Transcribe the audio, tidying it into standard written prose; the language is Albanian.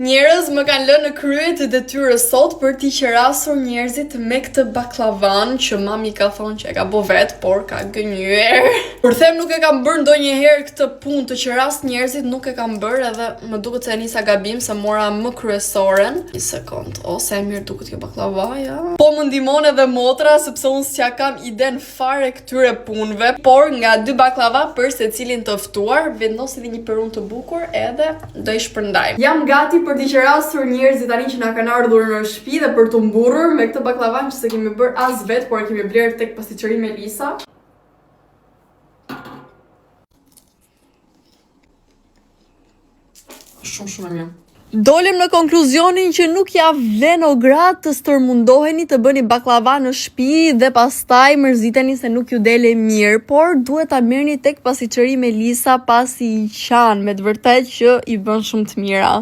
Njerëz më kanë lënë në krye të detyrës sot për t'i qerasur njerëzit me këtë baklavan që mami ka thonë që e ka bo vet, por ka gënyer. Kur them nuk e kam bërë ndonjëherë këtë punë të qeras njerëzit, nuk e kam bërë edhe më duket se nisa gabim se mora më kryesoren. Një sekond, ose e mirë duket kjo baklava, ja. Po më ndihmon edhe motra sepse unë s'ja kam iden fare këtyre punëve, por nga 2 baklava për secilin të ftuar, vendos edhe një perunë të bukur edhe do i shpërndaj. Jam gati për t'i qerasur njerëzit tani që na kanë ardhur në shtëpi dhe për t'u mburrur me këtë baklavan që se kemi bërë as vet, por e kemi bler tek pasticëri Melisa. Shumë e mirë. Dolem në konkluzionin që nuk ja vlen o gratë të stërmundoheni të bëni baklava në shtëpi dhe pastaj mërziteni se nuk ju dele mirë, por duhet ta merrni tek pasticëri Melisa pasi i qan, me të vërtetë që i bën shumë të mira.